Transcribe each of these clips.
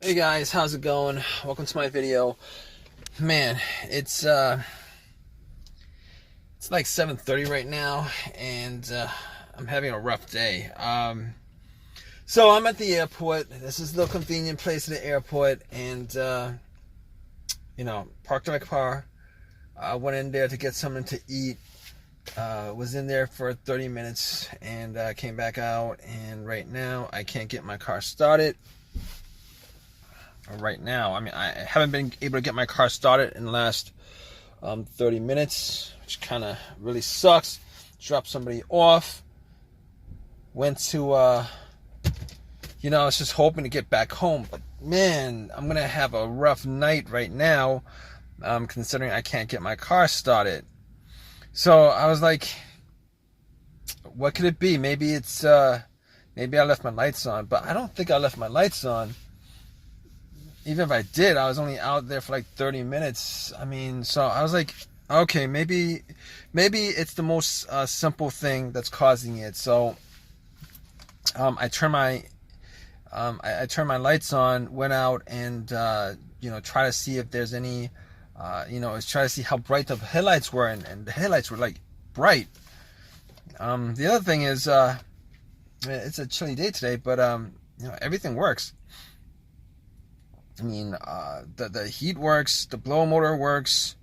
Hey guys, how's it going? Welcome to my video. Man, it's like 7:30 right now, and I'm having a rough day. So I'm at the airport. This is the convenient place at the airport, and parked my car. I went in there to get something to eat. Was in there for 30 minutes and came back out, and right now I can't get my car started. Right now, I mean, I haven't been able to get my car started in the last 30 minutes, which kind of really sucks. Dropped somebody off. Went to, I was just hoping to get back home, but man, I'm gonna have a rough night right now, considering I can't get my car started. So I was like, what could it be? Maybe it's, maybe I left my lights on, but I don't think I left my lights on. Even if I did, I was only out there for like 30 minutes. I mean, so I was like, okay, maybe it's the most simple thing that's causing it. So I turned my lights on, went out, and try to see if there's any, try to see how bright the headlights were, and the headlights were like bright. The other thing is, it's a chilly day today, but everything works. I mean, the heat works, the blower motor works.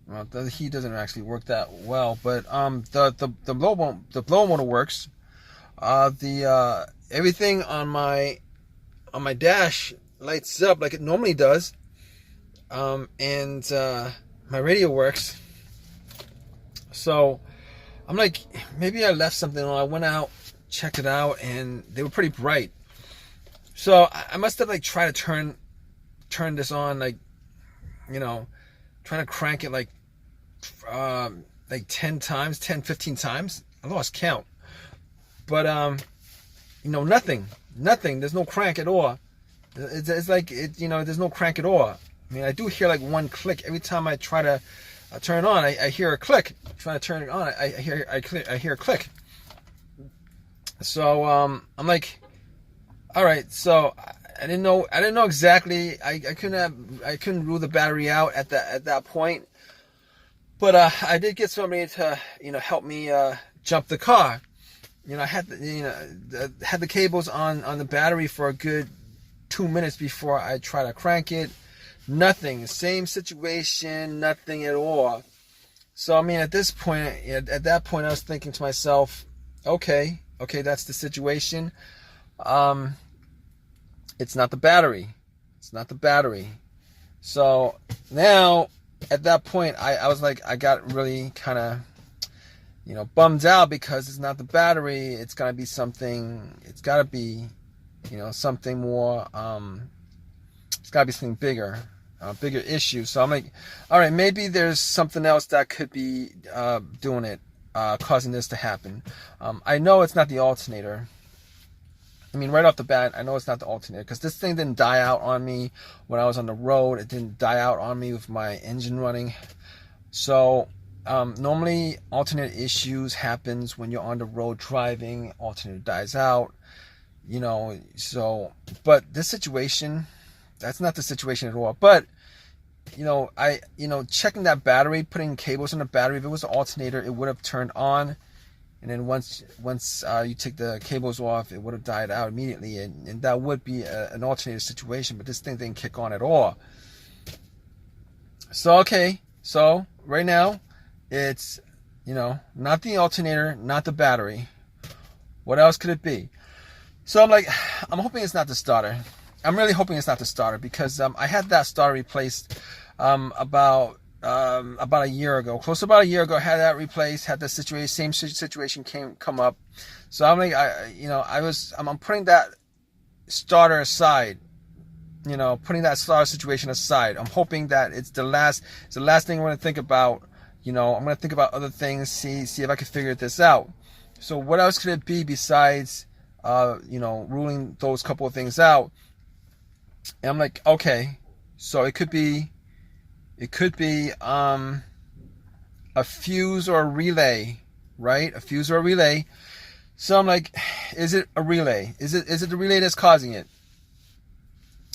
Well, the heat doesn't actually work that well, but the blower motor works. Everything on my dash lights up like it normally does, and my radio works. So I'm like, maybe I left something on. I went out, checked it out, and they were pretty bright. So I must have like tried to turn this on, like, trying to crank it like 10 times, 10, 15 times. I lost count. But, nothing. There's no crank at all. It's like, there's no crank at all. I mean, I do hear like one click. Every time I try to turn it on, I hear a click. Trying to turn it on, I hear a click. So, I'm like, all right, so I didn't know exactly. I couldn't rule the battery out at that point. But I did get somebody to help me jump the car. I had had the cables on the battery for a good 2 minutes before I try to crank it. Nothing. Same situation. Nothing at all. So I mean, at that point, I was thinking to myself, okay, that's the situation. It's not the battery. So now, at that point, I was like, I got really kind of, bummed out because it's not the battery. It's got to be something. It's got to be, something more. It's got to be something bigger, bigger issue. So I'm like, all right, maybe there's something else that could be doing it, causing this to happen. I know it's not the alternator. I mean, right off the bat, I know it's not the alternator because this thing didn't die out on me when I was on the road. It didn't die out on me with my engine running. So normally alternator issues happens when you're on the road driving. Alternator dies out, So, but this situation, that's not the situation at all. But checking that battery, putting cables on the battery. If it was an alternator, it would have turned on. And then once you take the cables off, it would have died out immediately, and that would be an alternator situation. But this thing didn't kick on at all. So so right now, it's not the alternator, not the battery. What else could it be? So I'm like, I'm hoping it's not the starter. I'm really hoping it's not the starter because I had that starter replaced about a year ago, close to about a year ago. I had that replaced, had the same situation come up. So I'm like, I'm putting that starter aside, putting that starter situation aside. I'm hoping that it's the last thing I'm going to think about. I'm going to think about other things, see if I can figure this out. So what else could it be besides, ruling those couple of things out? And I'm like, okay, so it could be a fuse or a relay, right? A fuse or a relay. So I'm like, is it a relay? Is it the relay that's causing it?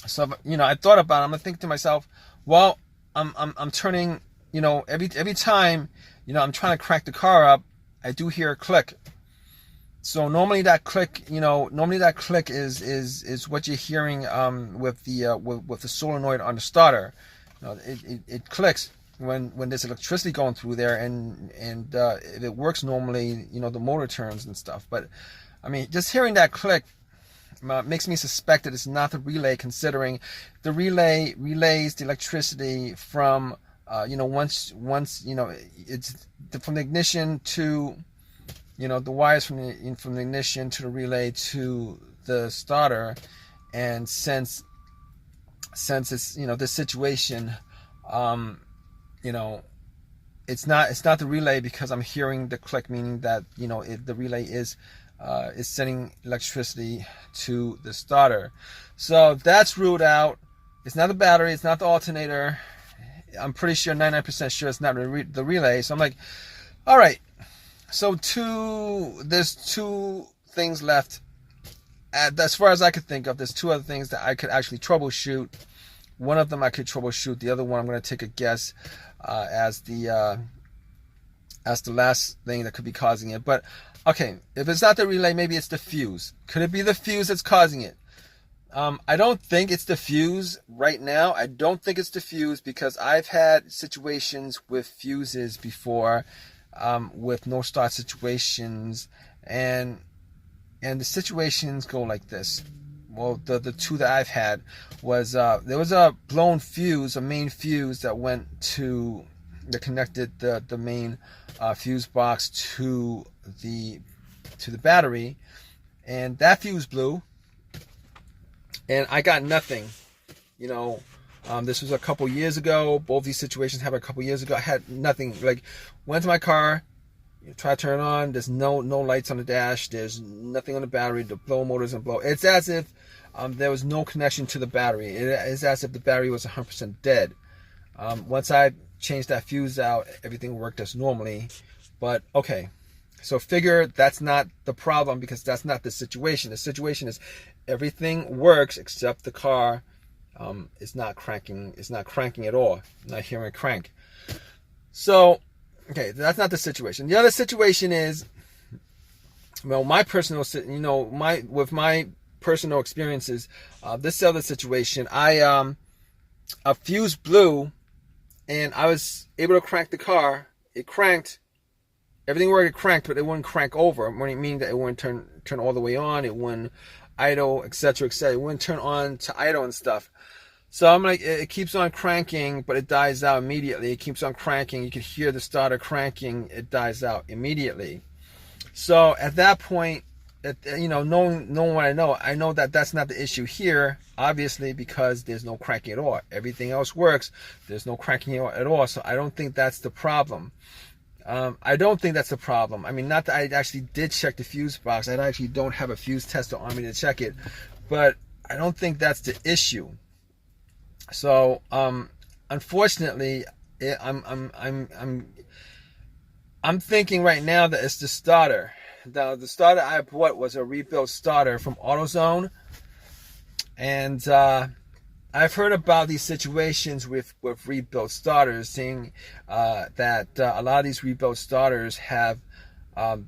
So, you know, I thought about it. I'm thinking to myself, well, I'm turning, you know, every time, you know, I'm trying to crank the car up, I do hear a click. So normally that click, you know, is what you're hearing with the solenoid on the starter. You know, it clicks when there's electricity going through there, and if it works normally, you know, the motor turns and stuff. But I mean, just hearing that click makes me suspect that it's not the relay, considering the relay relays the electricity from you know, once you know, it's from the ignition to, you know, the wires from the ignition to the relay to the starter. And since it's, you know, this situation, you know, it's not the relay, because I'm hearing the click, meaning that, you know, the relay is sending electricity to the starter. So that's ruled out. It's not the battery, it's not the alternator. I'm pretty sure, 99% sure it's not the relay. So I'm like, all right, so there's two things left. As far as I could think of, there's two other things that I could actually troubleshoot. One of them I could troubleshoot. The other one I'm going to take a guess as the last thing that could be causing it. But okay, if it's not the relay, maybe it's the fuse. Could it be the fuse that's causing it? I don't think it's the fuse right now. I don't think it's the fuse, because I've had situations with fuses before, with no start situations, and the situations go like this. Well, the two that I've had was there was a blown fuse, a main fuse that connected the main fuse box to the battery, and that fuse blew, and I got nothing. You know, this was a couple years ago. Both these situations happened a couple years ago. I had nothing. Like, went to my car, try to turn it on. There's no lights on the dash. There's nothing on the battery. The blow motor doesn't blow. It's as if there was no connection to the battery. It is as if the battery was 100% dead. Once I changed that fuse out, everything worked as normally. But okay, so figure that's not the problem, because that's not the situation. The situation is everything works except the car is not cranking. It's not cranking at all. I'm not hearing a crank. So okay, that's not the situation. The other situation is, well, my personal, you know, with my personal experiences, this other situation, a fuse blew, and I was able to crank the car. It cranked. Everything worked. It cranked, but it wouldn't crank over. Meaning that it wouldn't turn all the way on. It wouldn't idle, etc., etc. It wouldn't turn on to idle and stuff. So I'm like, it keeps on cranking, but it dies out immediately. It keeps on cranking. You can hear the starter cranking. It dies out immediately. So at that point, you know, knowing what I know that that's not the issue here, obviously, because there's no cranking at all. Everything else works. There's no cranking at all. So I don't think that's the problem. I don't think that's the problem. I mean, not that I actually did check the fuse box. I actually don't have a fuse tester on me to check it, but I don't think that's the issue. So, unfortunately, I'm thinking right now that it's the starter. The starter I bought was a rebuilt starter from AutoZone, and I've heard about these situations with rebuilt starters, saying that a lot of these rebuilt starters have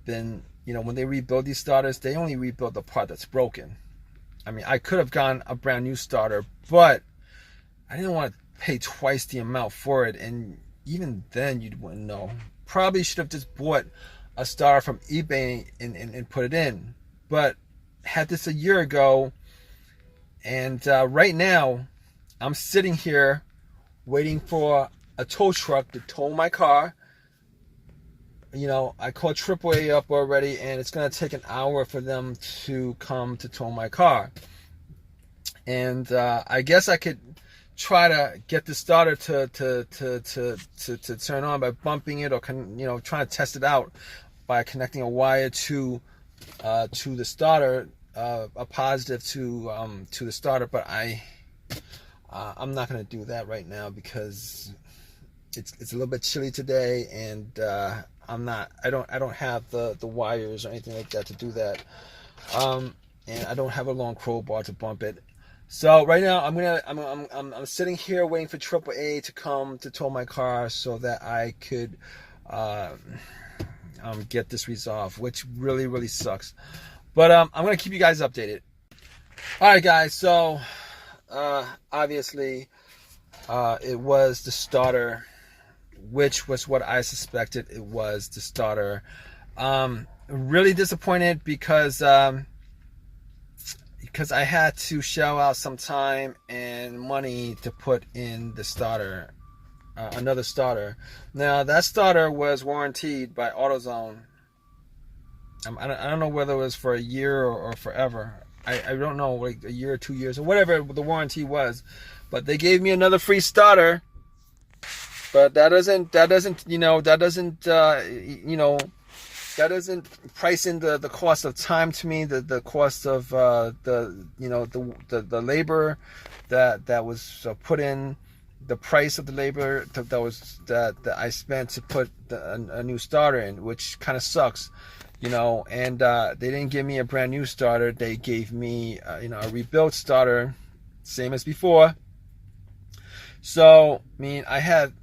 been, you know, when they rebuild these starters, they only rebuild the part that's broken. I mean, I could have gotten a brand new starter, but I didn't want to pay twice the amount for it, and even then you wouldn't know. Probably should have just bought a starter from eBay and put it in. But had this a year ago, and right now I'm sitting here waiting for a tow truck to tow my car. You know, I called AAA up already, and it's going to take an hour for them to come to tow my car. And I guess I could try to get the starter to turn on by bumping it, or you know, trying to test it out by connecting a wire to the starter, a positive to the starter. But I'm not going to do that right now, because it's a little bit chilly today, and I don't have the wires or anything like that to do that, and I don't have a long crowbar to bump it. So right now I'm sitting here waiting for AAA to come to tow my car so that I could get this resolved, which really sucks. But I'm gonna keep you guys updated. All right, guys. So obviously it was the starter, which was what I suspected. It was the starter. Really disappointed because I had to shell out some time and money to put in the starter, another starter. Now that starter was warranted by AutoZone. I don't know whether it was for a year or forever. I don't know, like a year or 2 years or whatever the warranty was, but they gave me another free starter. But that doesn't price in the cost of time to me, the cost of the labor that was put in, the price of the labor that I spent to put a new starter in, which kind of sucks, and they didn't give me a brand new starter. They gave me a rebuilt starter, same as before. So I mean, I had,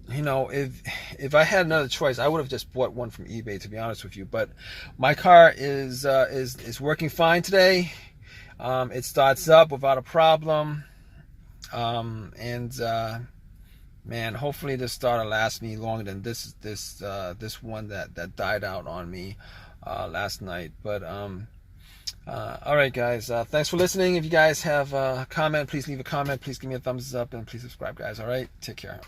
if I had another choice, I would have just bought one from eBay, to be honest with you. But my car is working fine today. It starts up without a problem, man, hopefully this starter lasts me longer than this one that died out on me last night. But all right, guys, thanks for listening. If you guys have a comment, please leave a comment. Please give me a thumbs up, and please subscribe, guys. All right, take care.